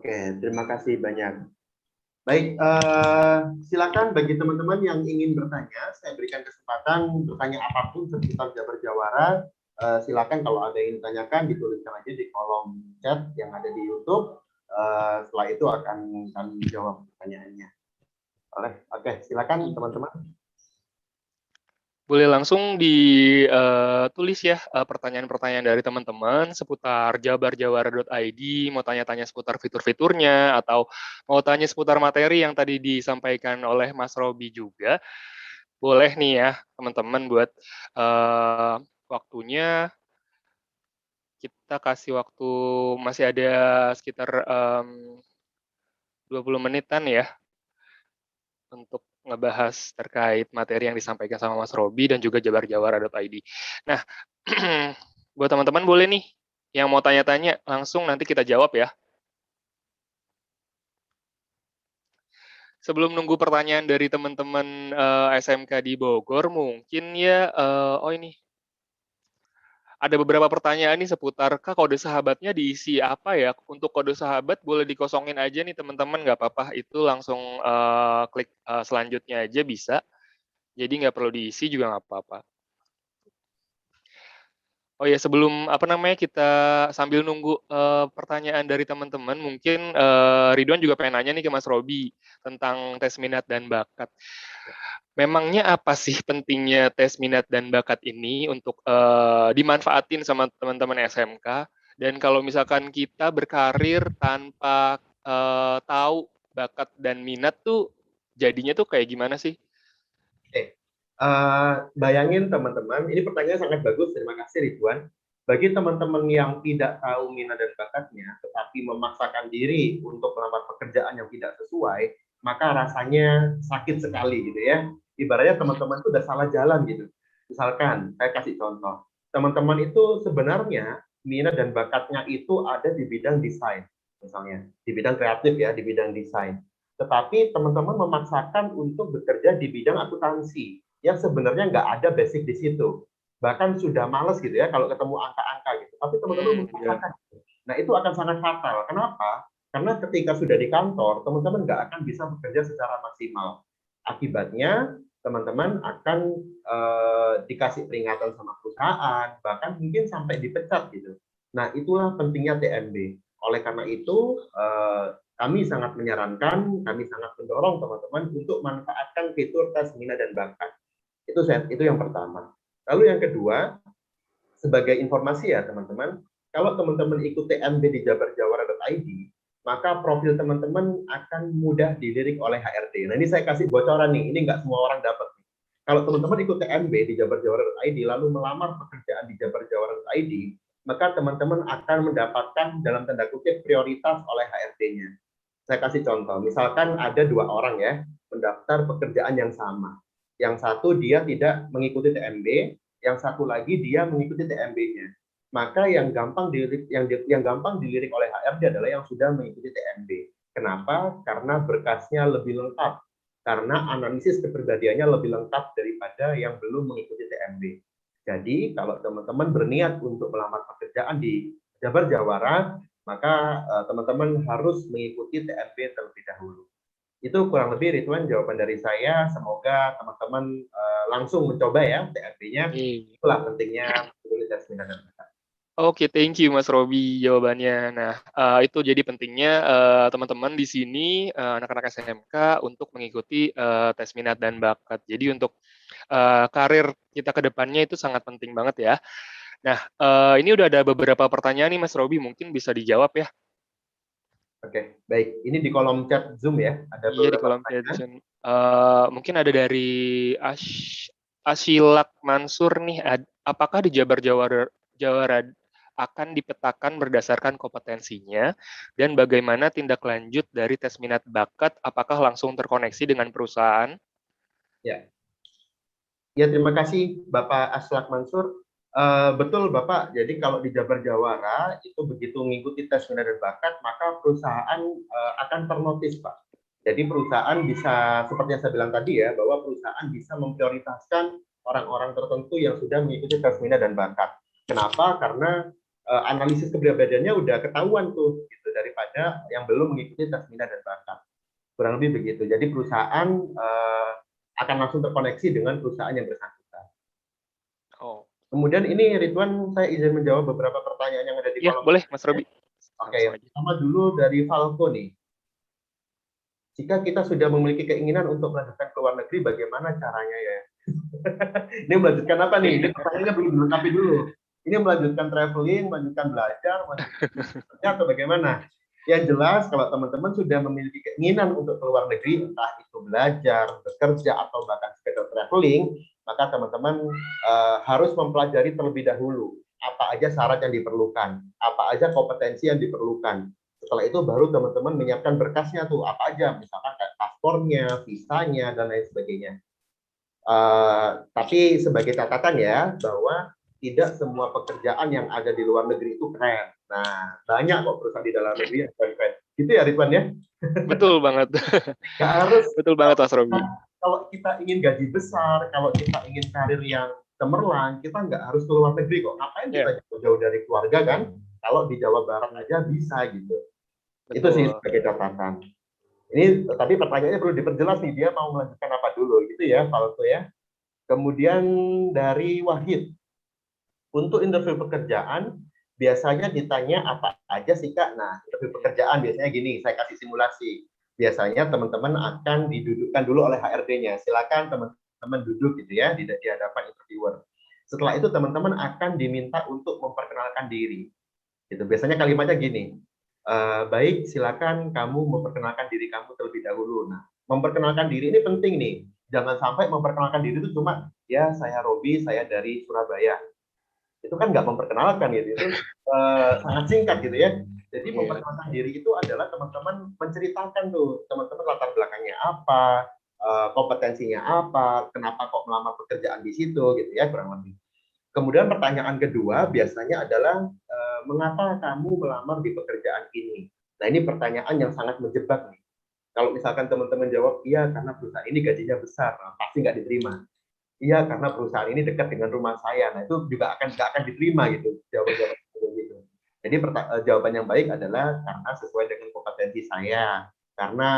Oke, terima kasih banyak. Baik, silakan bagi teman-teman yang ingin bertanya, saya berikan kesempatan bertanya apapun seputar Jabar Jawara. Silakan kalau ada yang ditanyakan dituliskan aja di kolom chat yang ada di YouTube. Setelah itu akan kami jawab pertanyaannya. Oke, silakan teman-teman. Boleh langsung ditulis ya pertanyaan-pertanyaan dari teman-teman seputar jabarjawara.id, mau tanya-tanya seputar fitur-fiturnya, atau mau tanya seputar materi yang tadi disampaikan oleh Mas Robi juga. Boleh nih ya teman-teman buat waktunya. Kita kasih waktu, masih ada sekitar 20 menitan ya untuk ngebahas terkait materi yang disampaikan sama Mas Robi dan juga jabarjawara.id. Nah, buat teman-teman boleh nih yang mau tanya-tanya langsung nanti kita jawab ya. Sebelum nunggu pertanyaan dari teman-teman SMK di Bogor, mungkin ya, oh ini, ada beberapa pertanyaan nih seputar, Kak, kode sahabatnya diisi apa ya? Untuk kode sahabat boleh dikosongin aja nih teman-teman, nggak apa-apa, itu langsung klik selanjutnya aja bisa. Jadi nggak perlu diisi juga nggak apa-apa. Oh ya, sebelum apa namanya kita sambil nunggu pertanyaan dari teman-teman, mungkin Ridwan juga pengen nanya nih ke Mas Robi tentang tes minat dan bakat. Memangnya apa sih pentingnya tes minat dan bakat ini untuk dimanfaatin sama teman-teman SMK? Dan kalau misalkan kita berkarir tanpa tahu bakat dan minat tuh jadinya tuh kayak gimana sih? Oke. Bayangin teman-teman, ini pertanyaan sangat bagus, terima kasih Ridwan. Bagi teman-teman yang tidak tahu minat dan bakatnya, tetapi memaksakan diri untuk melamar pekerjaan yang tidak sesuai, maka rasanya sakit sekali gitu ya. Ibaratnya teman-teman itu udah salah jalan gitu. Misalkan, saya kasih contoh. Teman-teman itu sebenarnya minat dan bakatnya itu ada di bidang desain, misalnya. Di bidang kreatif ya, di bidang desain. Tetapi teman-teman memaksakan untuk bekerja di bidang akuntansi yang sebenarnya nggak ada basic di situ. Bahkan sudah males gitu ya kalau ketemu angka-angka gitu. Tapi teman-teman Ya. memaksakan. Nah, itu akan sangat fatal. Kenapa? Karena ketika sudah di kantor, teman-teman nggak akan bisa bekerja secara maksimal. Akibatnya, teman-teman akan dikasih peringatan sama perusahaan, bahkan mungkin sampai dipecat gitu. Nah, itulah pentingnya TMB. Oleh karena itu, kami sangat menyarankan, kami sangat mendorong teman-teman untuk manfaatkan fitur tes minat dan bakat. Itu yang pertama. Lalu yang kedua, sebagai informasi ya teman-teman, kalau teman-teman ikut TMB di jabarjawara.id, maka profil teman-teman akan mudah dilirik oleh HRD. Nah, ini saya kasih bocoran nih, ini nggak semua orang dapat. Kalau teman-teman ikut TMB di jabarjawara.id lalu melamar pekerjaan di jabarjawara.id, maka teman-teman akan mendapatkan dalam tanda kutip prioritas oleh HRD-nya. Saya kasih contoh, misalkan ada 2 orang ya mendaftar pekerjaan yang sama. Yang satu dia tidak mengikuti TMB, yang satu lagi dia mengikuti TMB-nya. Maka yang gampang dilirik oleh HRD adalah yang sudah mengikuti TMB. Kenapa? Karena berkasnya lebih lengkap. Karena analisis kepribadiannya lebih lengkap daripada yang belum mengikuti TMB. Jadi kalau teman-teman berniat untuk melamar pekerjaan di Jabar Jawara, maka teman-teman harus mengikuti TMB terlebih dahulu. Itu kurang lebih Ridwan jawaban dari saya. Semoga teman-teman langsung mencoba ya TMB-nya. Iya. Itulah pentingnya tes minat dan bakat. Oke, thank you Mas Robi jawabannya. Nah, itu jadi pentingnya teman-teman di sini anak-anak SMK untuk mengikuti tes minat dan bakat. Jadi untuk karir kita ke depannya itu sangat penting banget ya. Nah, ini udah ada beberapa pertanyaan nih Mas Robi, mungkin bisa dijawab ya. Oke, baik. Ini di kolom chat Zoom ya, ada Iya di beberapa kolom pertanyaan. caption. Mungkin ada dari Asilak Mansur nih. Apakah di Jabar Jawara akan dipetakan berdasarkan kompetensinya dan bagaimana tindak lanjut dari tes minat bakat? Apakah langsung terkoneksi dengan perusahaan? Ya, ya terima kasih Bapak Aslak Mansur. Betul Bapak, jadi kalau di Jabar Jawara itu begitu mengikuti tes minat dan bakat, maka perusahaan akan ternotis Pak. Jadi perusahaan bisa, seperti yang saya bilang tadi ya, bahwa perusahaan bisa memprioritaskan orang-orang tertentu yang sudah mengikuti tes minat dan bakat. Kenapa? Karena analisis kepribadiannya udah ketahuan tuh, gitu, daripada yang belum mengikuti tes minat dan bakat. Kurang lebih begitu. Jadi perusahaan akan langsung terkoneksi dengan perusahaan yang bersangkutan. Oh, Kemudian ini Ridwan, saya izin menjawab beberapa pertanyaan yang ada di iya kolom. boleh Mas Robi. Oke, Langsung yang aja. pertama dulu dari Falco nih. Jika kita sudah memiliki keinginan untuk melanjutkan ke luar negeri, bagaimana caranya ya? Ini melanjutkan apa nih? Ini pertanyaannya belum dilengkapi dulu. Ini melanjutkan traveling, melanjutkan belajar, melanjutkan atau bagaimana? Yang jelas kalau teman-teman sudah memiliki keinginan untuk keluar negeri, entah itu belajar, bekerja, atau bahkan sekedar traveling, maka teman-teman harus mempelajari terlebih dahulu apa aja syarat yang diperlukan, apa aja kompetensi yang diperlukan. Setelah itu baru teman-teman menyiapkan berkasnya tuh apa aja, misalkan kayak paspornya, visanya, dan lain sebagainya. Tapi sebagai catatan ya, bahwa tidak semua pekerjaan yang ada di luar negeri itu keren. Nah, banyak kok perusahaan di dalam negeri yang keren-keren. Gitu ya, Ridwan ya? Betul banget. Nggak harus, Betul banget Mas Robi. kalau kita ingin gaji besar, kalau kita ingin karir yang cemerlang, kita nggak harus ke luar negeri kok. Ngapain kita Ya, jauh-jauh dari keluarga kan? Kalau di Jawa Barat aja bisa gitu. Itu sih betul. sebagai catatan. Ini tapi pertanyaannya perlu diperjelas nih, dia mau melanjutkan apa dulu gitu ya, Falco ya. Kemudian dari Wahid, Untuk interview pekerjaan, biasanya ditanya apa aja sih Kak? Nah, interview pekerjaan biasanya gini, saya kasih simulasi. Biasanya teman-teman akan didudukkan dulu oleh HRD-nya. Silakan teman-teman duduk gitu ya di hadapan interviewer. Setelah itu teman-teman akan diminta untuk memperkenalkan diri. Gitu. Biasanya kalimatnya gini, baik silakan kamu memperkenalkan diri kamu terlebih dahulu. Nah, memperkenalkan diri ini penting nih. Jangan sampai memperkenalkan diri itu cuma, ya saya Robi, saya dari Surabaya. Itu kan nggak memperkenalkan gitu, itu sangat singkat gitu ya. Jadi memperkenalkan diri itu adalah teman-teman menceritakan tuh teman-teman latar belakangnya apa, kompetensinya apa, kenapa kok melamar pekerjaan di situ gitu ya kurang lebih. Kemudian pertanyaan kedua biasanya adalah mengapa kamu melamar di pekerjaan ini. Nah ini pertanyaan yang sangat menjebak nih. Kalau misalkan teman-teman jawab iya karena perusahaan ini gajinya besar, nah, pasti nggak diterima. Iya, karena perusahaan ini dekat dengan rumah saya. Nah, itu juga nggak akan diterima gitu, jawaban-jawaban gitu. Jadi jawaban yang baik adalah karena sesuai dengan kompetensi saya, karena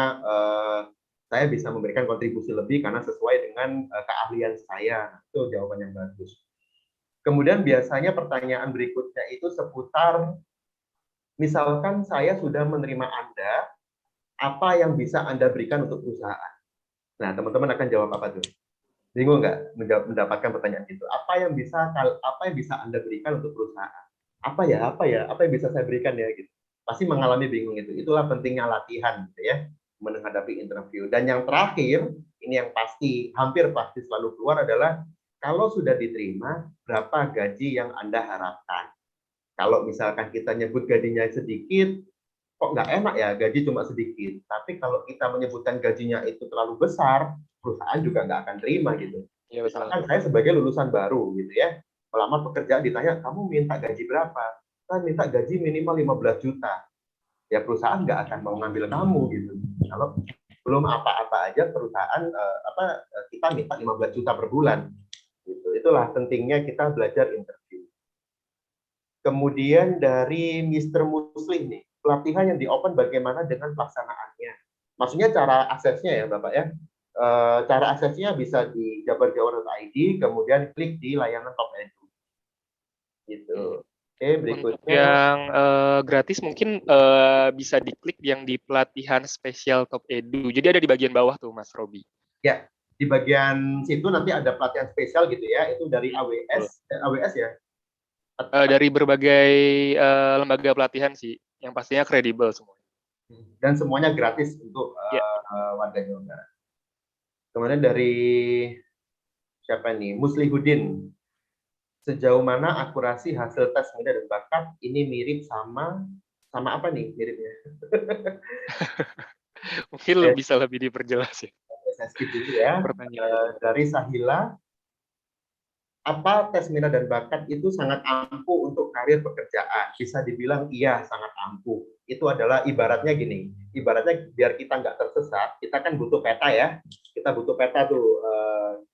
saya bisa memberikan kontribusi lebih karena sesuai dengan keahlian saya. Nah, itu jawaban yang bagus. Kemudian biasanya pertanyaan berikutnya itu seputar, misalkan saya sudah menerima Anda, apa yang bisa Anda berikan untuk perusahaan? Nah, teman-teman akan jawab apa tuh? Bingung nggak mendapatkan pertanyaan itu? Apa yang bisa Anda berikan untuk perusahaan? Apa yang bisa saya berikan ya gitu. Pasti mengalami bingung itu. Itulah pentingnya latihan gitu ya, menghadapi interview. Dan yang terakhir, ini yang pasti hampir pasti selalu keluar adalah kalau sudah diterima, berapa gaji yang Anda harapkan? Kalau misalkan kita nyebut gajinya sedikit, kok nggak enak ya gaji cuma sedikit. Tapi kalau kita menyebutkan gajinya itu terlalu besar, perusahaan juga nggak akan terima gitu. Iya, betul. Misalkan saya sebagai lulusan baru gitu ya, melamar pekerjaan ditanya, kamu minta gaji berapa? Saya minta gaji minimal 15 juta. Ya perusahaan nggak akan mau ngambil kamu gitu. Kalau belum apa-apa aja perusahaan kita minta 15 juta per bulan. Gitu. Itulah pentingnya kita belajar interview. Kemudian dari Mr. Muslim nih, pelatihan yang di-open bagaimana dengan pelaksanaannya? Maksudnya cara aksesnya ya Bapak ya. Cara aksesnya bisa di jabarjawara.id, kemudian klik di layanan Top Edu. Gitu. Oke, Untuk berikutnya. yang gratis mungkin bisa diklik yang di pelatihan spesial Top Edu. Jadi ada di bagian bawah tuh Mas Robi. Ya, di bagian situ nanti ada pelatihan spesial gitu ya, itu dari AWS ya? Dari berbagai lembaga pelatihan sih, yang pastinya kredibel semua. Dan semuanya gratis untuk warga Jawa Barat. Kemudian dari siapa nih? Muslihudin. Sejauh mana akurasi hasil tes minat dan bakat ini mirip sama apa nih miripnya? Mungkin bisa lebih diperjelas ya. Saya skip dulu ya. Pertanyaannya. Dari Sahila, apa tes minat dan bakat itu sangat ampuh untuk karir pekerjaan? Bisa dibilang iya, sangat ampuh. Itu adalah ibaratnya gini, ibaratnya biar kita nggak tersesat, kita kan butuh peta ya. Kita butuh peta tuh,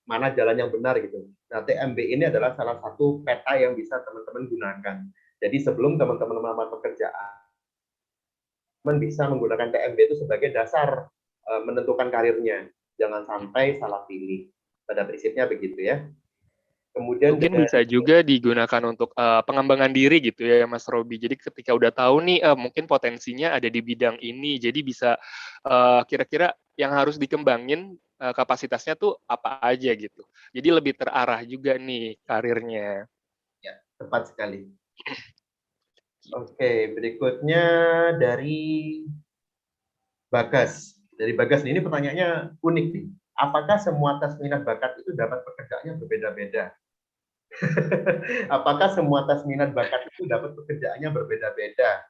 mana jalan yang benar gitu. Nah, TMB ini adalah salah satu peta yang bisa teman-teman gunakan. Jadi sebelum teman-teman melamar pekerjaan, teman bisa menggunakan TMB itu sebagai dasar menentukan karirnya. Jangan sampai salah pilih. Pada prinsipnya begitu ya. Kemudian Mungkin bisa juga digunakan untuk pengembangan diri gitu ya Mas Robi. Jadi ketika udah tahu nih mungkin potensinya ada di bidang ini, jadi bisa kira-kira yang harus dikembangin kapasitasnya tuh apa aja gitu. Jadi lebih terarah juga nih karirnya. Ya, tepat sekali. Oke, berikutnya dari Bagas. Dari Bagas ini pertanyaannya unik nih. Apakah semua tes minat bakat itu dapat pekerjaannya berbeda-beda? Apakah semua tes minat bakat itu dapat pekerjaannya berbeda-beda?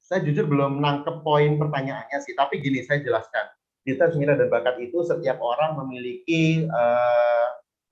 Saya jujur belum nangkep poin pertanyaannya sih, tapi gini saya jelaskan. Di tes minat dan bakat itu setiap orang memiliki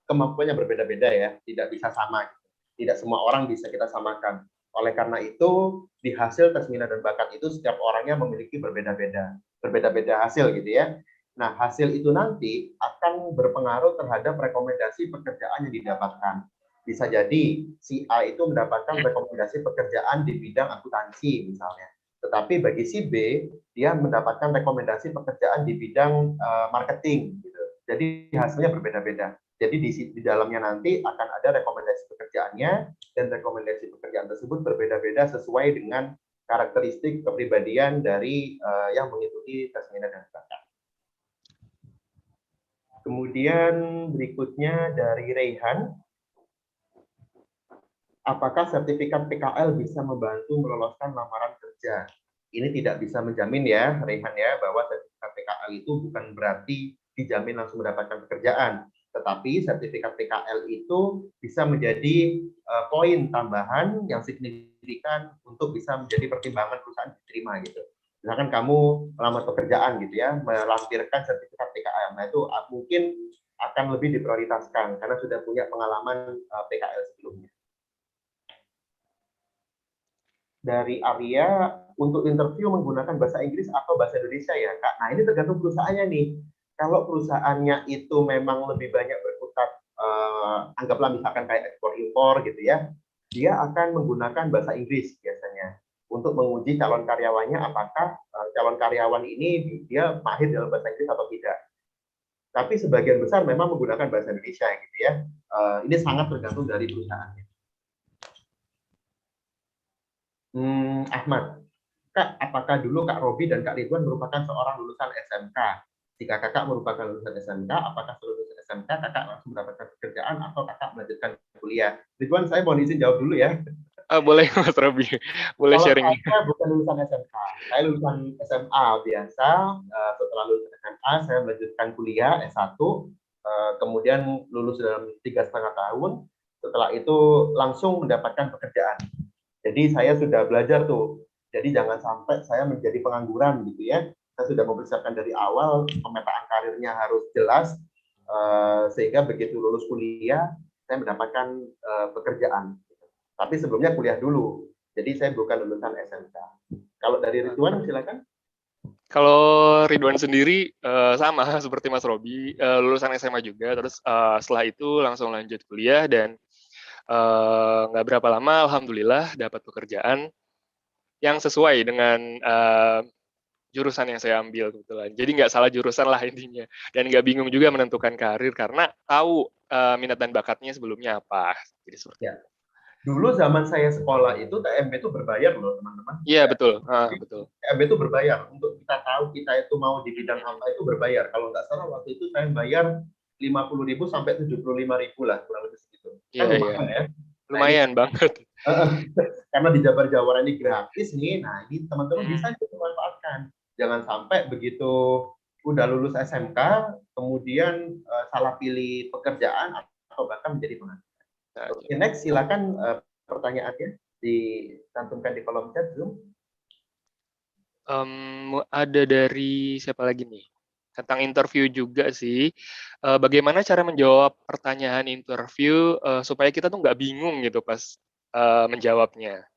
kemampuannya berbeda-beda ya, tidak bisa sama. Tidak semua orang bisa kita samakan. Oleh karena itu, di hasil tes minat dan bakat itu setiap orangnya memiliki berbeda-beda hasil gitu ya. Nah, hasil itu nanti akan berpengaruh terhadap rekomendasi pekerjaan yang didapatkan. Bisa jadi si A itu mendapatkan rekomendasi pekerjaan di bidang akuntansi misalnya. Tetapi bagi si B, dia mendapatkan rekomendasi pekerjaan di bidang marketing. Gitu. Jadi hasilnya berbeda-beda. Jadi di dalamnya nanti akan ada rekomendasi pekerjaannya, dan rekomendasi pekerjaan tersebut berbeda-beda sesuai dengan karakteristik kepribadian dari yang mengikuti tes minat dan bakat. Kemudian berikutnya dari Reyhan, apakah sertifikat PKL bisa membantu meloloskan lamaran kerja? Ini tidak bisa menjamin ya, Reyhan ya, bahwa sertifikat PKL itu bukan berarti dijamin langsung mendapatkan pekerjaan. Tetapi sertifikat PKL itu bisa menjadi poin tambahan yang signifikan untuk bisa menjadi pertimbangan perusahaan diterima gitu. Misalkan kamu melamar pekerjaan gitu ya, melampirkan sertifikat PKL, nah itu mungkin akan lebih diprioritaskan karena sudah punya pengalaman PKL sebelumnya. Dari Arya, untuk interview menggunakan bahasa Inggris atau bahasa Indonesia ya, Kak? Nah, ini tergantung perusahaannya nih. Kalau perusahaannya itu memang lebih banyak berkutat, anggaplah misalkan kayak ekspor-impor gitu ya, dia akan menggunakan bahasa Inggris biasanya untuk menguji calon karyawannya apakah calon karyawan ini dia mahir dalam bahasa Inggris atau tidak. Tapi sebagian besar memang menggunakan bahasa Indonesia gitu ya. Ini sangat tergantung dari perusahaannya. Ahmad, Kak, apakah dulu Kak Robi dan Kak Ridwan merupakan seorang lulusan SMK? Jika Kakak merupakan lulusan SMK, apakah seluruh lulusan SMK Kakak langsung mendapatkan pekerjaan atau Kakak melanjutkan kuliah? Ridwan, saya mohon izin jawab dulu ya. Boleh Mas Robi, boleh Kalau sharing. saya bukan lulusan SMK, saya lulusan SMA biasa. Setelah lulus SMA, saya melanjutkan kuliah S1, kemudian lulus dalam 3,5 tahun. Setelah itu langsung mendapatkan pekerjaan. Jadi saya sudah belajar tuh. Jadi jangan sampai saya menjadi pengangguran gitu ya. Saya sudah mempersiapkan dari awal, pemetaan karirnya harus jelas, sehingga begitu lulus kuliah, saya mendapatkan pekerjaan. Tapi sebelumnya kuliah dulu. Jadi saya bukan lulusan SMK. Kalau dari Ridwan, silakan. Kalau Ridwan sendiri sama seperti Mas Robi, lulusan SMA juga, terus setelah itu langsung lanjut kuliah dan nggak berapa lama, alhamdulillah dapat pekerjaan yang sesuai dengan jurusan yang saya ambil kebetulan. Jadi nggak salah jurusan lah intinya. Dan nggak bingung juga menentukan karir karena tahu minat dan bakatnya sebelumnya apa. Jadi seperti Ya. Dulu zaman saya sekolah itu TMB itu berbayar loh teman-teman. Iya betul, betul. TMB itu berbayar untuk kita tahu kita itu mau di bidang apa itu berbayar. Kalau nggak salah waktu itu saya bayar 50.000 sampai 75.000 lah kurang lebih segitu. Kan Iya, lumayan ya. Nah, ini lumayan banget. karena di Jabar Jawara ini gratis nih. Nah, ini teman-teman bisa dimanfaatkan. Jangan sampai begitu udah lulus SMK kemudian salah pilih pekerjaan atau bahkan menjadi pengangguran. Oke, next silakan pertanyaannya dicantumkan di kolom chat Zoom. Ada dari siapa lagi nih? Tentang interview juga sih. Bagaimana cara menjawab pertanyaan interview supaya kita tuh nggak bingung gitu pas menjawabnya?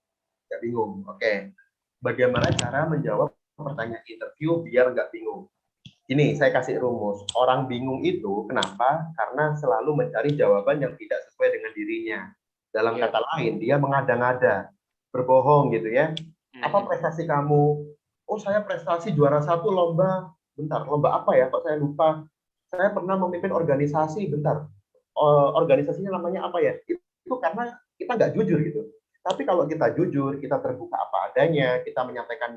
Nggak bingung. Oke. Bagaimana cara menjawab pertanyaan interview biar nggak bingung? Ini saya kasih rumus. Orang bingung itu kenapa? Karena selalu mencari jawaban yang tidak sesuai dengan dirinya. Dalam kata lain, dia mengada-ngada, berbohong gitu ya. Apa prestasi kamu? Oh, saya prestasi juara 1 lomba. Bentar, lomba apa ya? Kok saya lupa. Saya pernah memimpin organisasi. Bentar, organisasinya namanya apa ya? Itu karena kita nggak jujur gitu. Tapi kalau kita jujur, kita terbuka apa adanya, kita menyampaikan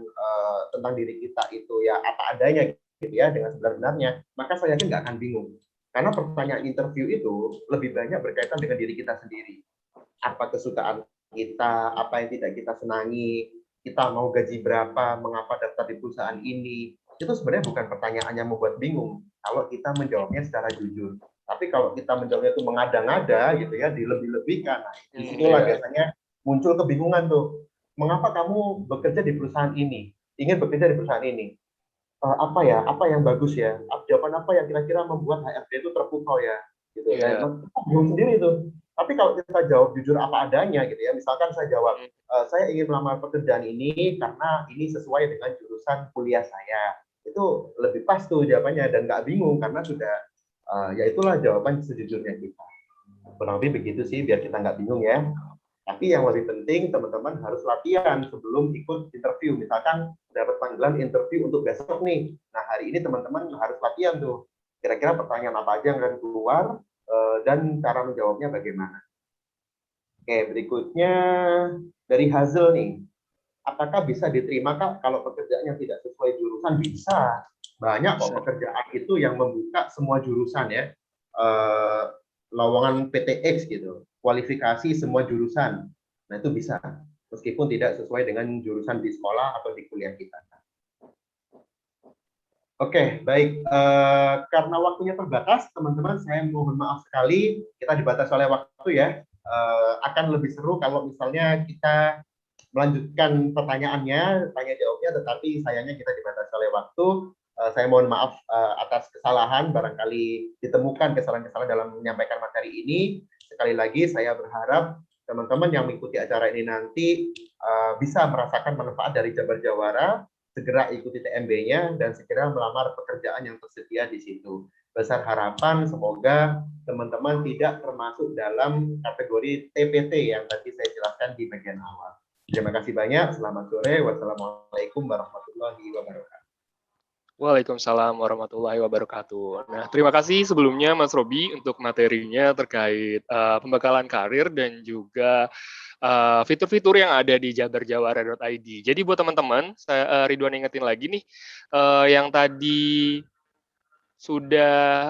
tentang diri kita itu ya apa adanya gitu ya dengan sebenar-benarnya, maka saya yakin nggak akan bingung. Karena pertanyaan interview itu lebih banyak berkaitan dengan diri kita sendiri. Apa kesukaan kita, apa yang tidak kita senangi, kita mau gaji berapa, mengapa daftar di perusahaan ini. Itu sebenarnya bukan pertanyaan yang membuat bingung kalau kita menjawabnya secara jujur. Tapi kalau kita menjawabnya itu mengada-ngada gitu ya, dilebih-lebihkan, nah, disitulah biasanya muncul kebingungan tuh. Mengapa kamu bekerja di perusahaan ini? Ingin bekerja di perusahaan ini? Apa ya? Apa yang bagus ya? Jawaban apa yang kira-kira membuat HRD itu terpukau ya? Gitu. Bingung sendiri tuh. Tapi kalau kita jawab jujur apa adanya gitu ya, misalkan saya jawab, saya ingin melamar pekerjaan ini karena ini sesuai dengan jurusan kuliah saya. Itu lebih pas tuh jawabannya dan nggak bingung karena sudah ya itulah jawaban sejujurnya kita. Kurang lebih begitu sih biar kita nggak bingung ya. Tapi yang lebih penting teman-teman harus latihan sebelum ikut interview. Misalkan dapat panggilan interview untuk besok nih. Nah hari ini teman-teman harus latihan tuh. Kira-kira pertanyaan apa aja yang akan keluar, dan cara menjawabnya bagaimana. Oke, berikutnya dari Hazel nih. Apakah bisa diterima Kak kalau pekerjaan yang tidak sesuai jurusan? Bisa. Banyak kok pekerjaan itu yang membuka semua jurusan ya. Lowongan PTX gitu, kualifikasi semua jurusan. Nah, itu bisa. Meskipun tidak sesuai dengan jurusan di sekolah atau di kuliah kita. Oke, baik. Karena waktunya terbatas, teman-teman, saya mohon maaf sekali. Kita dibatasi oleh waktu ya. Akan lebih seru kalau misalnya kita melanjutkan pertanyaannya, tanya jawabnya, tetapi sayangnya kita dibatasi oleh waktu. Saya mohon maaf atas kesalahan, barangkali ditemukan kesalahan-kesalahan dalam menyampaikan materi ini. Sekali lagi saya berharap teman-teman yang mengikuti acara ini nanti bisa merasakan manfaat dari Jabar Jawara, segera ikuti TMB-nya dan segera melamar pekerjaan yang tersedia di situ. Besar harapan semoga teman-teman tidak termasuk dalam kategori TPT yang tadi saya jelaskan di bagian awal. Terima kasih banyak. Selamat sore. Wassalamualaikum warahmatullahi wabarakatuh. Waalaikumsalam warahmatullahi wabarakatuh. Nah, terima kasih sebelumnya Mas Robi untuk materinya terkait pembekalan karir dan juga fitur-fitur yang ada di jabarjawara.id. Jadi buat teman-teman, saya Ridwan ingetin lagi nih, yang tadi sudah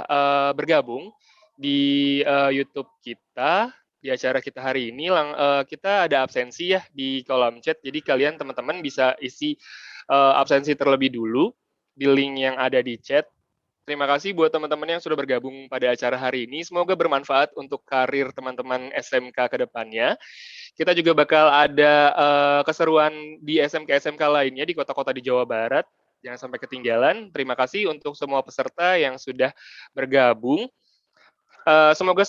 bergabung di YouTube kita, di acara kita hari ini, kita ada absensi ya di kolom chat, jadi kalian teman-teman bisa isi absensi terlebih dulu di link yang ada di chat. Terima kasih buat teman-teman yang sudah bergabung pada acara hari ini. Semoga bermanfaat untuk karir teman-teman SMK ke depannya. Kita juga bakal ada keseruan di SMK-SMK lainnya di kota-kota di Jawa Barat. Jangan sampai ketinggalan. Terima kasih untuk semua peserta yang sudah bergabung. Semoga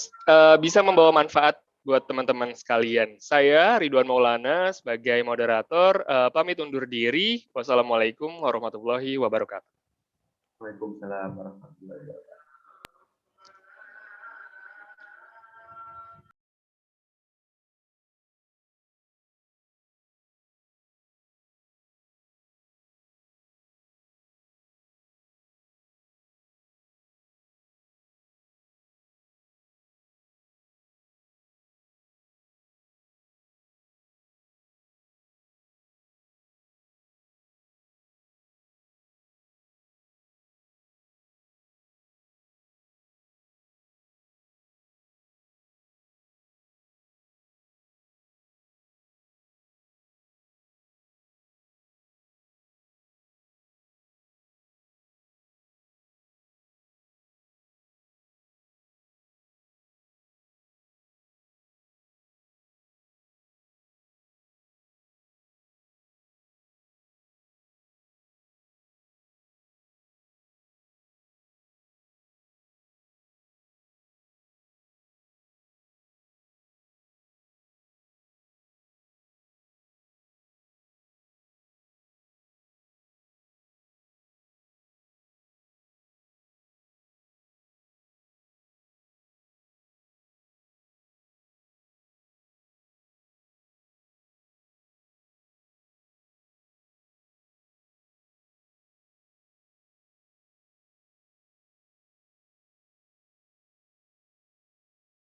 bisa membawa manfaat buat teman-teman sekalian. Saya Ridwan Maulana sebagai moderator pamit undur diri. Wassalamualaikum warahmatullahi wabarakatuh. Waalaikumsalam warahmatullahi wabarakatuh.